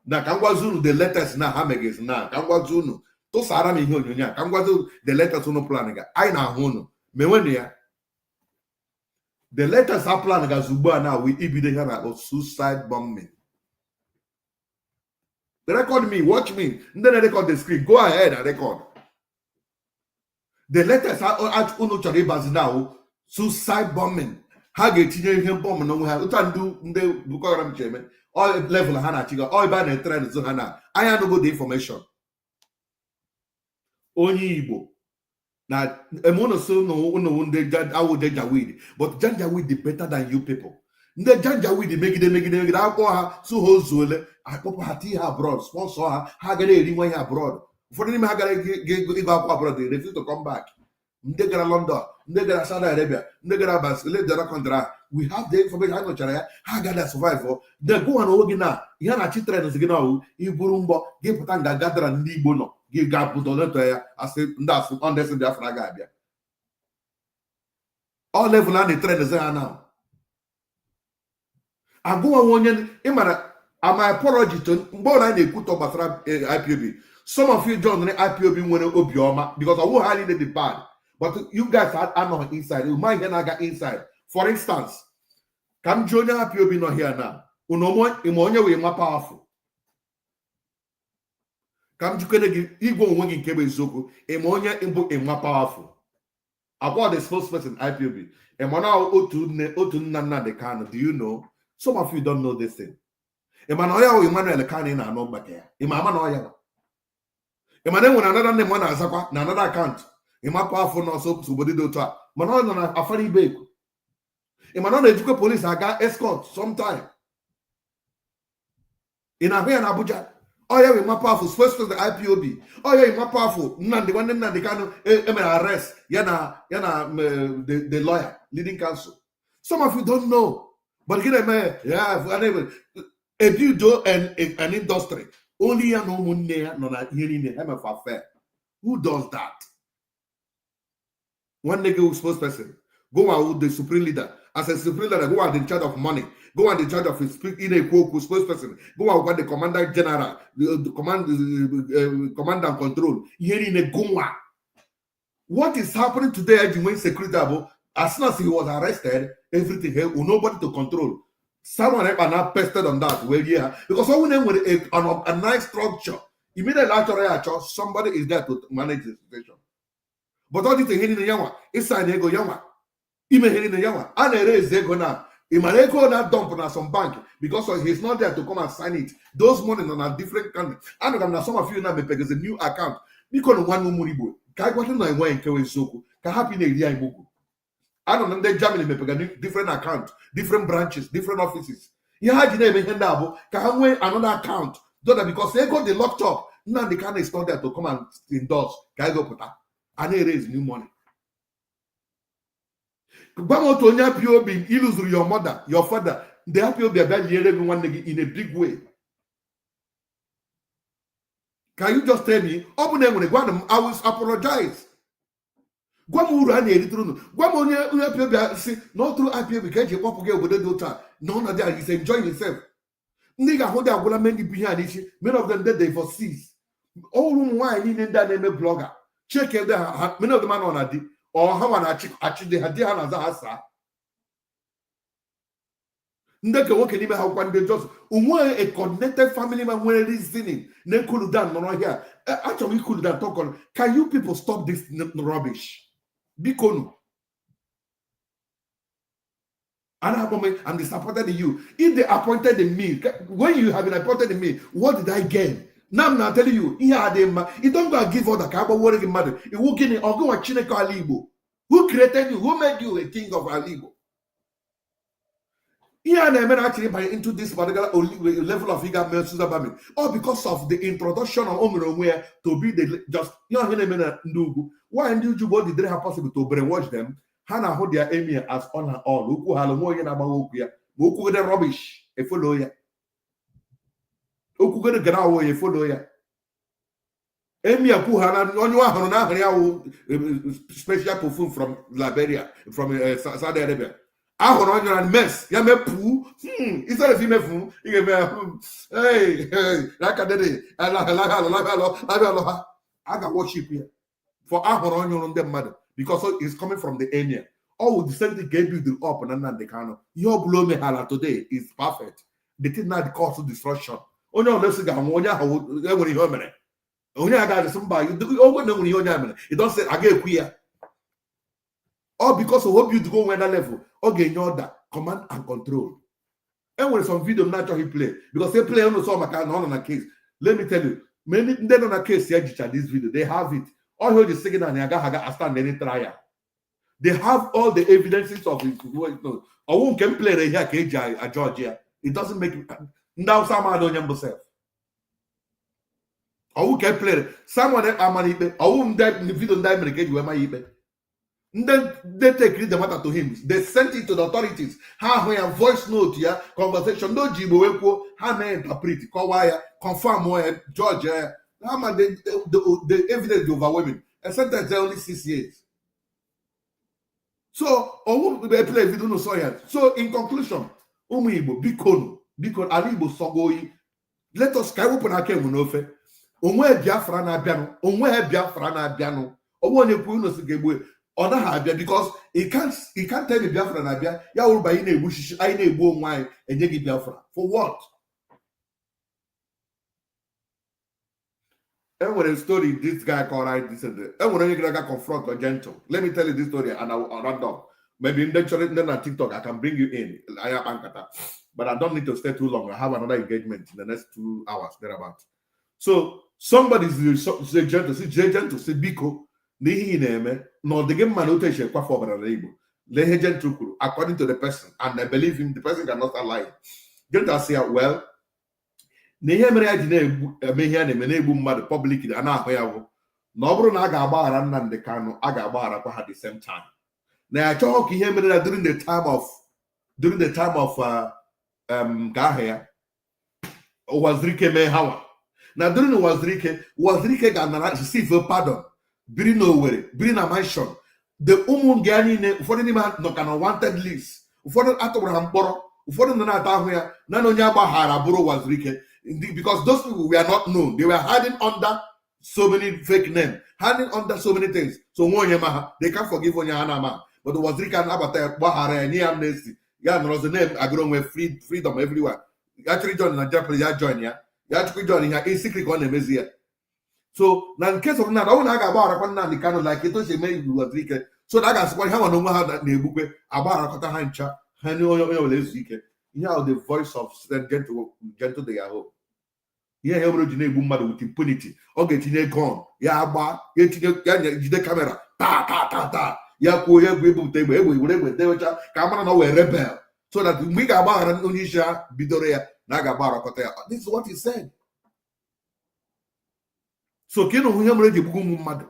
Speaker 1: Now, Kangwazunu, the letters now, Hamegas now. Kangwazunu, to Sarami Hunya. Kangwazu, the letters no planning. I know Hunu. Mewenia. The letters are planning as Zuba now with Ibidehana of suicide bombing. They record me, watch me, and then I record the screen. Go ahead and record. The letters are at Unucharibas now, suicide bombing. Hage him bomb no have utandu the Bukaram chairman, all level Hana Chiga, all by the trend Zuhana. I have no good information. Only Igbo. Now, a monoso no I would Janjaweed, but Janjaweed is better than you people. The Janjaweed make it alcohol, so wholesale. I pop her tea abroad, sponsor her, Hagare anywhere abroad. For the name Hagare give up abroad, they refuse to come back. Ndegara London, Ndegara Saudi Arabia, Ndegara Basile, the Contra. We have the information. I know Chaya, Hagada survivor. They go and Ogina, Yana Chitra is Ginau, Iburumbo, give Putanga Gadra and Nibono. Give God put on it. I said, that's on this in the Afragabia. All level and the trend is there now. I go on one, my apology to Bona de Kuto Batra IPOB. Some of you joined the IPOB when Obioma because I won't hardly the bad. But you guys are not inside. You might get inside. For instance, come join the IPOB not here now. Unomo Imonia way more powerful. Come to Igbo Wing Kebe Zoko, Emonia Imbo more powerful. About the spokesperson IPOB. Emmanuel Otunana de Kano. Do you know? Some of you don't know this thing. Emmanuel Kano in our back here. Emmanuel when another name one as another account. Ima powerful no so body do to. Manuel na afari beko. If I not educate police, I got escort sometime. In Abuja, oh yeah, we my powerful, first to the IPOB. Oh yeah, my powerful. Nandi, one Nandi can arrest. The lawyer, leading counsel. Some of you don't know, but yeah, if you do an industry, only no money, no fair. Who does that? One nigga who's spokesperson, go out with the supreme leader. As a supreme leader, go out in charge of money. Go out in charge of his spokesperson. Go out with the commander general, the command and control. Here in a Goma. What is happening today as you went security? As soon as he was arrested, everything here, nobody to control. Someone are now pested on that. Well, yeah, because someone with a nice structure, immediately after somebody is there to manage the situation. But all this thing in the yawa, it's an ego yawa. Even in the yawa, and there is ego now. Imaneko not dump on some bank because he's not there to come and sign it. Those money on a different country. And some of you now because a new account. Because one muribo. Kai what no one in Soko. Can happen in the I don't know. They Germany different account, different branches, different offices. You had your name can wait another account. Because they got the locked up. Now the kind is not there to come and endorse. Can go put that. And they raise new money. You lose your mother, your father. The IPOB about everyone in a big way. Can you just tell me? I will apologize. Not through IPOB because you pop again with the daughter. None of that is enjoying himself. Nigga, hold that many behind. Many of them dead for 6. All room why I need that name blogger. Check it there. Many of the man on a day. Or how an actually had the Hanasa. Ndeke woke even how one day just a connected family man when listening. Ne cool down no here. Actually cool down talk on. Can you people stop this rubbish? Bikonu. I'm disappointed in you. If they appointed in me, when you have been appointed in me, what did I gain? Now I'm not telling you, he don't go and give all the cabo working mother. He will get it or go and Chineko Alibo. Who created you? Who made you a king of Alibo? Yeah, and I actually buy into this particular level of figure male or because of the introduction of Omeroware to be the just why do what did they have possible to brainwash them? Hannah hold their emir as on and all. Who halamoya about Woku the rubbish, a follow ya. Oku go to Ganawa, a follow ya. Emir Kuhana, on your special perfume from Liberia, from Saudi Arabia. On your mess, Yame Poo. Is that a female fool? Hey, like a day. I got worship here for Ahon on them mother because it's coming from the emir. Oh, the same thing gave you the up and then the cano. Your blow me hala today is perfect. They did not cause destruction. Oh no, let's go. When you hear only I got somebody. You don't say I get queer. Or because of hope you to go on that level. Okay, you know that command and control. And when some video naturally play, because they play on some account on a case. Let me tell you, many then on a case here, this video, they have it. All you just second and I stand any trial. They have all the evidences of it. I won't can play the here cage at Georgia. It doesn't make now someone don't yourself. I won't can play someone that I'm on I won't die in the video diamond cage where my eBay. Then they take the matter to him. They sent it to the authorities. How we have voice note here, conversation. No jibo how may interpret, confirm where Georgia. How much the evidence overwhelming. And sometimes only 6 years. So, they play video no soya. So, in conclusion, Igbo, Bikon, Alibo Sogoi. Let us carry open our cave unofe. Onwe Biafra na Biano. Onwe Biafra na Biano. Onwe Puno Sigabwe. Or not because he can't tell me Biafra na Bia. Ya will buy in a bush, I need bone wine and you Biafra. For what? And when a story, this guy called I this and that. And when you can confront or gentle. Let me tell you this story and I'll run down. Maybe in then on TikTok, I can bring you in. But I don't need to stay too long. I have another engagement in the next 2 hours, thereabouts. So somebody's gentle, say Biko. No, the game man notation for Igbo. according to the person, and I believe him, the person cannot start lying. Gentle say, well, public na ọ bụrụ na a ga-agbaghara Nnamdi Kanu, a ga-agbagharakwa ha the same time. Na ya chọọ ka ihe mere na during the time of ka ahụ ya Wazirike mee hawa. Na during Wazirike ga-anara receive pardon, biri na Owerri, biri na mansion. The ụmụ nga niile ụfọdụ n'ime ha nọ ka na wanted list, ụfọdụ atụgbara ha mkpọrọ, ụfọdụ nọ na-ata ahụ ya na onye agbaghara bụrụ Wazirike, because those people were not known. They were hiding under so many fake names, hiding under so many things. So they can't forgive onye Hanama. But the Wazirike and Abata Bahara and amnesty. Yeah, there was the name agreeing with freedom everywhere. You actually join in a Japanese, you join here. You actually join here. It's secret on the here. So now in case of now, I want to go about the kind of like it was a man who was Wazirike. So that guy's why how I know how that neighborhood about Kota Hancha, Hanu Wazirike. You know the voice of gentle the Yahoo. Yeah, he already with impunity. Okay, gone. Yeah, but the camera. Ta. Yeah, camera no rebel. So that we got about Unisha Bidorea, Nagabara Kotea. This is what he said. So Kino Huyamreji Bugumu Mad.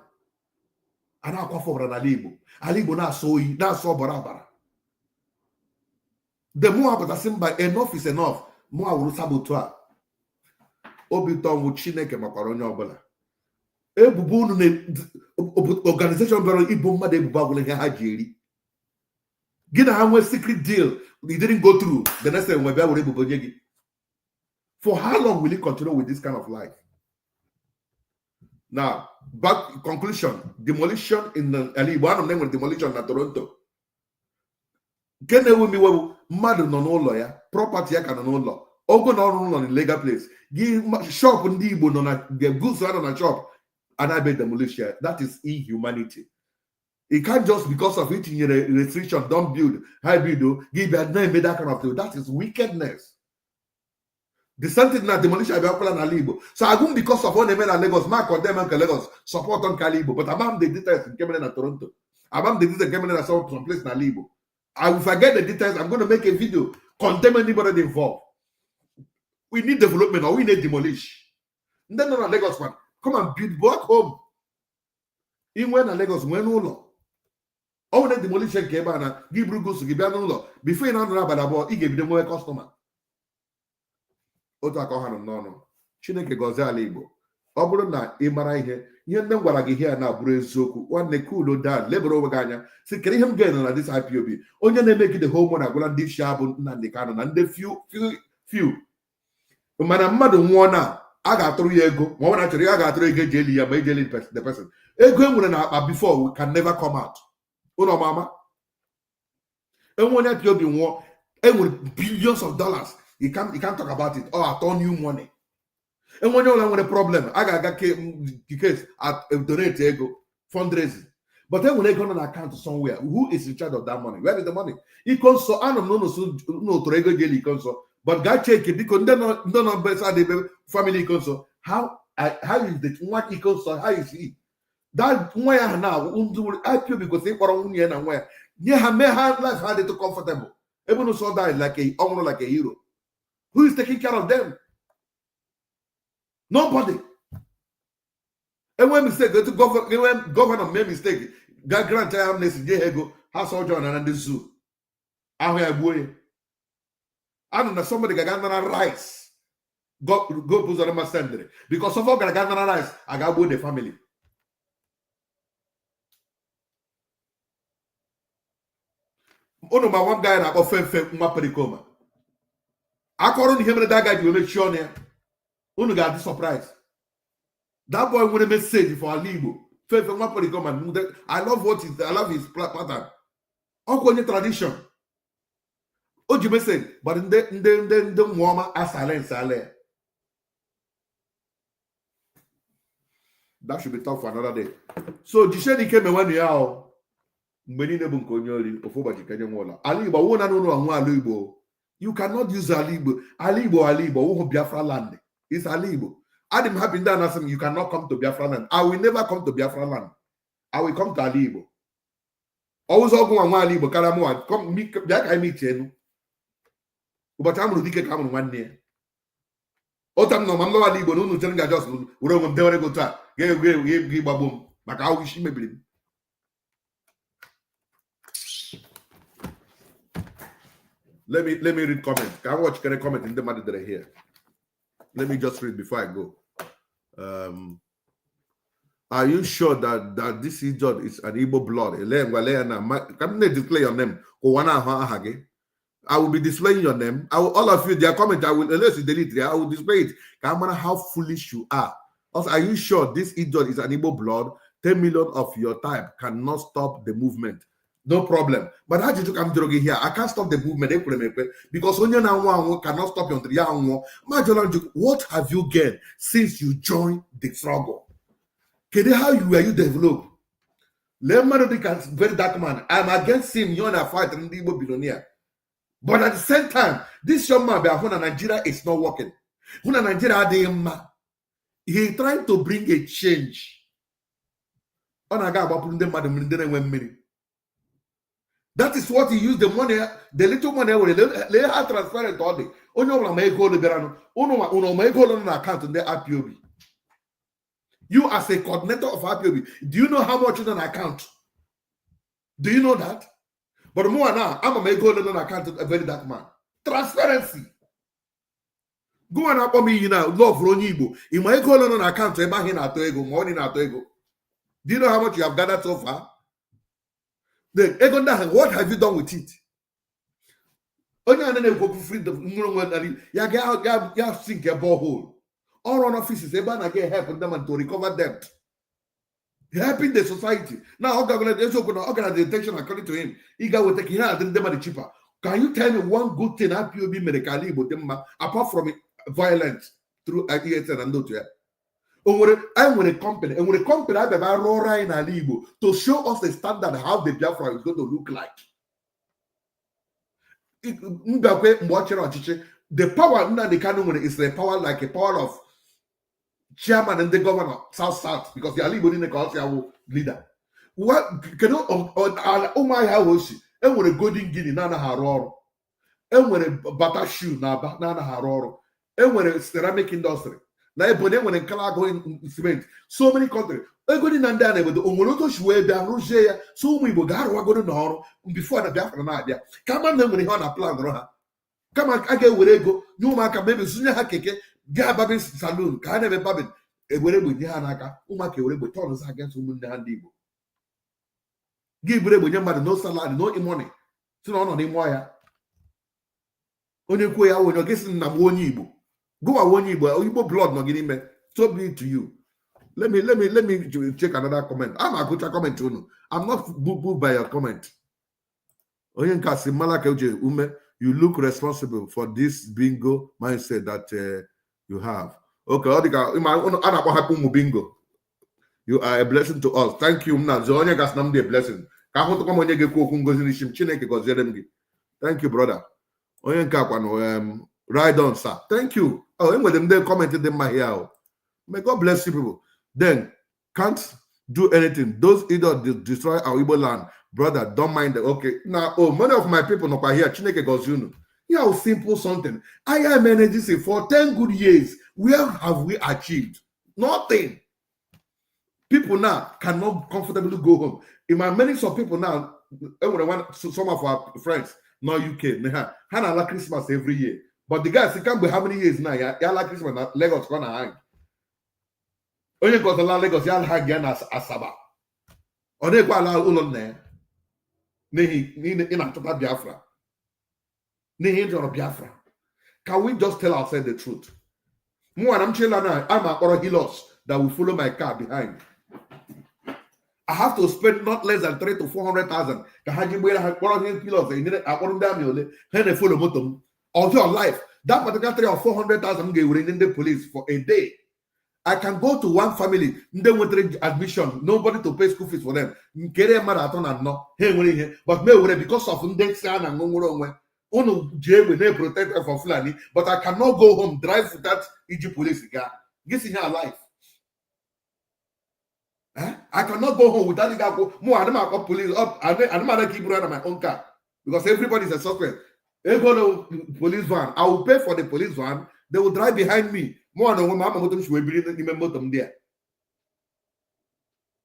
Speaker 1: And I call for an Alibo na so barabara. The more about Simba, enough is enough. More will saboteur. Obiton with Chineke Macaroni Obola. Organization baro Igbo mmadụ ebubo agwụla ihe ha ji eri. Gị na ha nwee secret deal, it didn't go through. The next time we bịa were ebubo nye gị. For how long will you continue with this kind of life? Now, back conclusion, demolition in Igbo. One of them was demolition na Toronto. Kene we mi webu mmadụ nọ n'ụlọ ya, property ya ka nọ n'ụlọ. Ogo na ọrụ nọ in legal place. Gị shop ndị Igbo nọ na the goods nọ na shop. And I bet demolition. That is inhumanity. It can't just because of it in a restriction, don't build, high build, give that name, that kind of thing. That is wickedness. The same thing that demolition I be and Alibo. So I go because of one men and Lagos, mark on them and Lagos, support on Calibo. But among the details in Cameron and Toronto. Among the details in Cameron and some place in Alibo. I will forget the details. I'm going to make a video, condemn anybody involved. We need development or we need demolish. Then on Lagos one. Come and build back home. In when Lagos when no all the demolition came and give Brugos to give no before you know about he gave them more customer. Ota Kohan no. Chineke gozi ala Igbo. Ọ bụrụ na ị mara ihe ndị m gwara gị here na bụrụ eziokwu nwanne cool down lebere onwe gị anya si kere ihe m ga-eno na this IPOB onye na-eme the whole money agwala ndị isi abụ Nnamdi Kanu na ndị few mana mmadụ nwụọ na a ga-atụrụ ya ego ma ọ na chọrọ ya ga-atụrụ ego eji eli ya ma eji eli the person ego enwere na akpa before we can never come out ụlọ mama enwe onye IPOB nwụọ enwere billions of dollars you can't talk about it or at all new money enwe onye ụlọ nwere problem a ga-aga case at donate ego fundraising but enwere ego na account somewhere who is in charge of that money where is the money iko nso anọ n'ụtụrụ ego eji eli iko nso but God check it because they don't better the family console. How is the one console? How is he? That where now IPO because they for one year and where yeah may have life had it too comfortable. Even so die like almost like a hero. Who is taking care of them? Nobody. And when mistake go to governor made mistake, God grant amnesty, go house all John and the zoo. I have I don't know somebody got rice. Go put on my sendere. Because so far got rice, I got with the family. Oh no, my one guy I got fake Mapericoma. According to him, that guy will make sure there. Uno got this surprise. That boy would have message for Alibo. Fake Mapericoma. I love his pattern. Uncle tradition. Oh, you say, but in the woman as silent. That should be tough for another day. So, Jisheni came 1 year. You cannot use Alibo, who Biafra land. It's Alibo. Adam happened down as you cannot come to Biafra land. I will never come to Biafra land. I will come to Alibo. Always all go and one Igbo Karamoa. Come meet that I meet you. But I'm going to come 1 year. Otam no mamma Igbo no telling just we don't go to give babum. But how wish me believe. Let me read comments. Can I watch can I comment in the matter that I hear? Let me just read before I go. Are you sure that this idiot is an Igbo blood? Can you display your name? I will be displaying your name. All of you, their comment, unless you delete it, I will display it. No matter how foolish you are. Also, are you sure this idiot is an Igbo blood? 10 million of your type cannot stop the movement. No problem. But how did you come here? I can't stop the movement because when you cannot stop your what have you gained since you joined the struggle? How you develop? Very dark man. I'm against him. You're not fighting the Igbo billionaire. But at the same time, this young man, Nigeria is not working. He's trying to bring a change. That is what he used the money, the little money, they are transparent all day. Account in the RPOB. You as a coordinator of RPOB, do you know how much is on account? Do you know that? But more now, I'm a make on account of a very dark man. Transparency. Go and up on me, love Ronibo. You might call on account to morning at ego. Do you know how much you have gathered so far? Then, what have you done with it? Only go free the sink a borehole. All run offices, they ban again help them to recover debt. Helping the society. Now, organization according to him, he will take them cheaper. Can you tell me one good thing RPOB medically apart from violence through IESN and not yet? I'm with a company, and with a company I have Aurora in Alibo to show us the standard how the Biafra is going to look like. The power under the canon is the power like a power of chairman and the governor, South, because the Alibo in the culture leader. What can you my house? And with a golden guinea, Nana Haror, and with a butter shoe, Nana Haror, and with a ceramic industry. Like when in Calago in cement, so many countries. I go in and down with the Omoloto Shue, the Roger, so we will go to Noro before the Biafra idea. Come on, then when you on a plan, come on, I get where they go. No matter baby, Sunya Hakeke, Gababin Saloon, kind of a babin, a where with Yanaka, Umake, with Thomas against Women and Dibo. Give away with your mother no salary, no money. So on him wire. Only quay when you're guessing Namonibo. Go a Igbo blood not getting me. So be it to you. Let me check another comment. I'm a good comment too. I'm not moved by your comment. You look responsible for this bingo mindset that you have. Okay, bingo. You are a blessing to us. Thank you. A blessing. Thank you, brother. Right on, sir. Thank you. Oh, and when they commented in my here. May God bless you people. Then can't do anything. Those either destroy our Igbo land. Brother, don't mind that. Okay. Now, many of my people not here. Chineke Gozunu. Here how simple something. I am energy for 10 good years. Where have we achieved? Nothing. People now cannot comfortably go home. In my many some people now, some of our friends, not UK, Hana Christmas every year. But the guys, he can't be how many years now? Yeah, like Christmas, Lagos gonna hang. Only got the Lagos, y'all hang again as Asaba. Or they go allow Ulon there. In October Biafra. Biafra. Can we just tell ourselves the truth? More I'm chilling now. I'm a Orohilos that will follow my car behind. I have to spend not less than 300,000 to 400,000. Of your life, that particular 300,000 or 400,000 in the police for a day. I can go to one family, they want admission, nobody to pay school fees for them. But because of protect for Fulani, but I cannot go home, drive that Egypt police. This is your life. Huh? I cannot go home without the guy. More, I don't call police up. I don't keep running my own car because everybody is a suspect. They go to police van. I will pay for the police van. They will drive behind me. More than one, I'm a motor should be them there.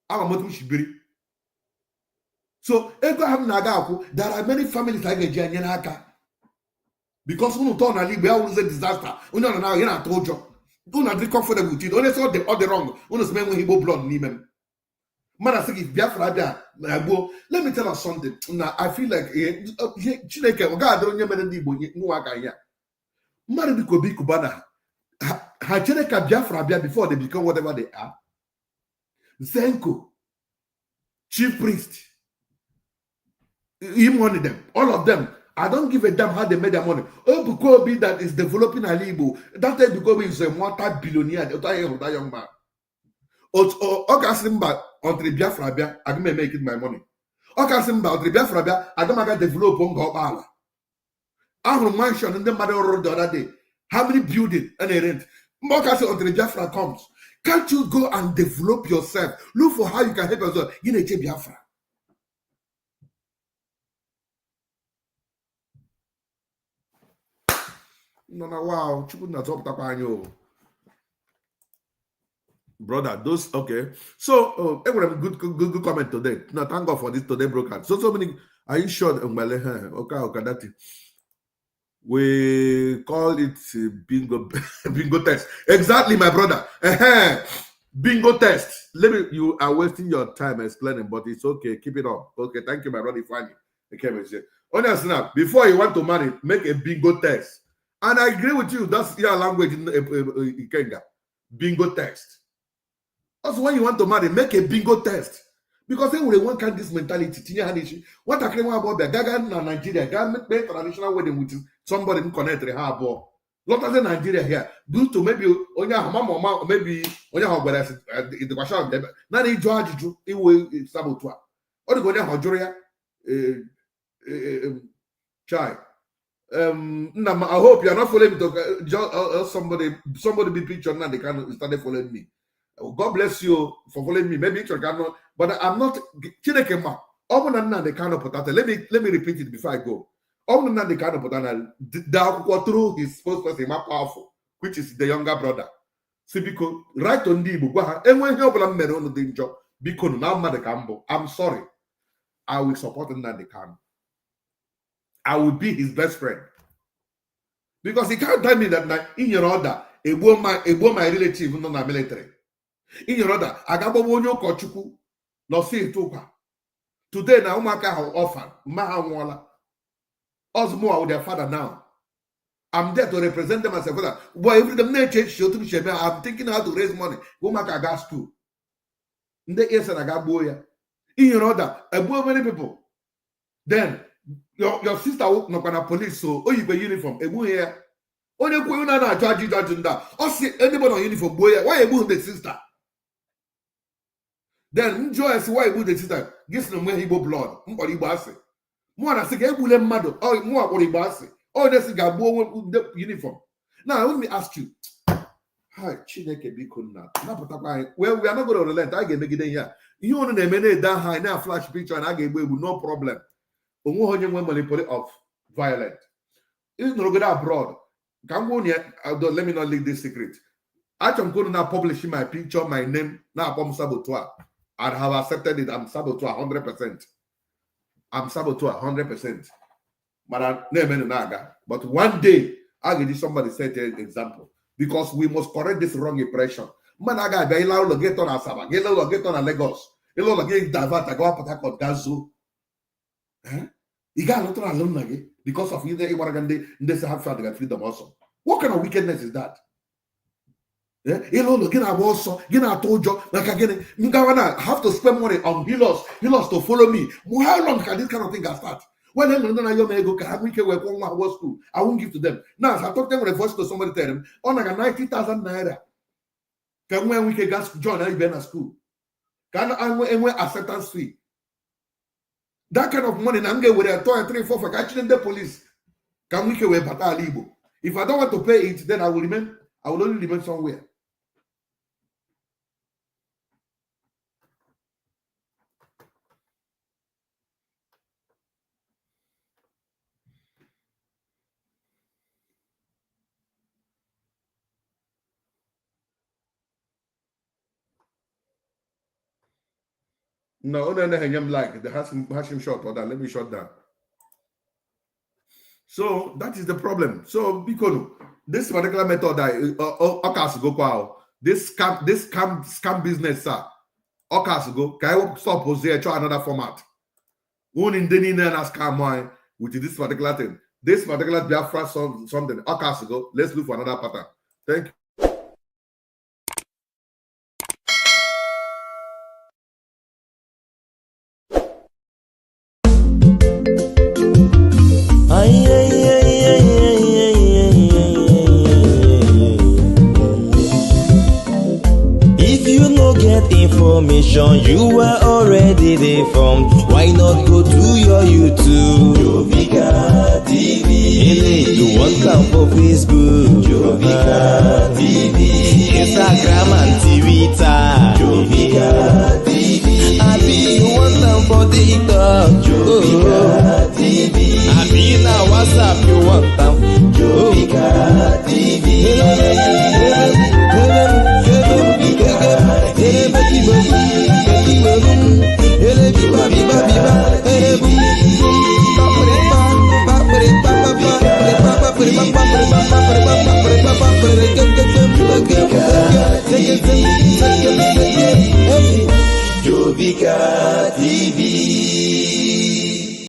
Speaker 1: I'm a motor should be. So, there are many families like a because when you turn a libe, always a disaster. When you're now, you're not told you. Don't not be comfortable with it. Only saw the other wrong. Only smell when he go blood in him. Man, I think if Biafra there, let me tell us something. Now, I feel like Chineke, God don't you many people no waka here. Man, because be Kubana. Ha Chineke Biafra before they become whatever they are. Zenko, chief priest, him one of them, all of them. I don't give a damn how they made their money. Obukobi that is developing Alibo. That Obukobi is a multi-billionaire. That young man. Okasimba on Biafra, I may make it my money. Okasimba on Biafra, I don't develop on Gobala. I will mention in the matter road the other day. How many buildings and a rent? Mokasi on Biafra comes. Can't you go and develop yourself? Look for how you can help yourself. You need Biafra. No, wow. Brother, those okay. So, good comment today. Now, thank God for this today broadcast. So many. Are you sure? Okay, that we call it bingo bingo test. Exactly, my brother. Bingo test. You are wasting your time explaining, but it's okay. Keep it up. Okay, thank you, my brother. Funny. Okay, honestly, now before you want to marry, make a bingo test. And I agree with you. That's your language in Ikenga. Bingo test. Also, when you want to marry, make a bingo test. Because they will want kind this mentality. What I claim about the Gaga in Nigeria, Gaga make traditional wedding with somebody who connect the harbor. Lot of Nigeria here. Due to maybe Onya Mama, maybe Onya Hogwarts, the Bashan, now they judge you, it will saboteur. Or the Gonya Hojoria, chai. I hope you're not following me to somebody be pictured now they can started following me. God bless you for following me. Maybe you cannot, but I'm not Chinekema. They cannot put that. Let me repeat it before I go. They cannot put that through his spokesperson, more powerful, which is the younger brother. See, because right on the Buga, and when you're on the danger, because now Madecambo, I'm sorry. I will support him that they can. I will be his best friend. Because he can't tell me that in your order, a woman my relative no na military. In your order, I got one kochuku, no see toka. Today na umaka have orphan, mahamwala. Osmo with their father now. I'm there to represent them as a father. Boy, every them nature show to me, I'm thinking how to raise money. Umaka gas school. In the years I got boya. In your order, I bore many people. Then your sister will not gonna police, so you go uniform. A boy here. Only you not judge that. Or see anybody on uniform boy. Why you move the sister? Then enjoy why you move the sister. Guess no where he go blood. Mbody basse. More than say ebule mado. Oh, more body basse. Oh, this guy with the uniform. Now let me ask you. Hi, Chineke be cool now. Well, we are not going to relent. I get make it here. You want to name that high now flash picture and I get away with no problem. Of violent. It's not good abroad. Let me not leak this secret. I'm going to now publishing my picture, my name, now I'm saboteur. I have accepted it. I'm saboteur 100%. I'm saboteur 100%. But one day, I'll give you somebody set an example. Because we must correct this wrong impression. Man, I got get on Asaba, get on a Lagos, get divert, I go up at Gazo. You got a lot of alone again because of either Iwaragande, they have freedom also. What kind of wickedness is that? Get I told you, like again, I have to spend money on healers to follow me. How long can this kind of thing start? Well, then I won't give to them. Now, as I talk to them with a voice to somebody tell them, on like 90,000 naira. Can when we can join a school? Can I acceptance fee? That kind of money, I'm going with a 2 and 3, 4 for catching the police. Can we get Igbo? If I don't want to pay it, then I will only remain somewhere. No, like the hashim shot or that. Let me shut down. So that is the problem. So because this particular method that go this scam business, sir. Go can I stop here try another format? One in the scam with this particular thing. This particular Biafra something. Go. Let's look for another pattern. Thank you.
Speaker 4: Information you were already deformed. Why not go to your YouTube? Jovika TV. You want come for Facebook? Jovika TV. Instagram and Twitter. Jovika TV. Abi you want come for TikTok? Jovika TV. Abi na WhatsApp you want come? Jovika TV.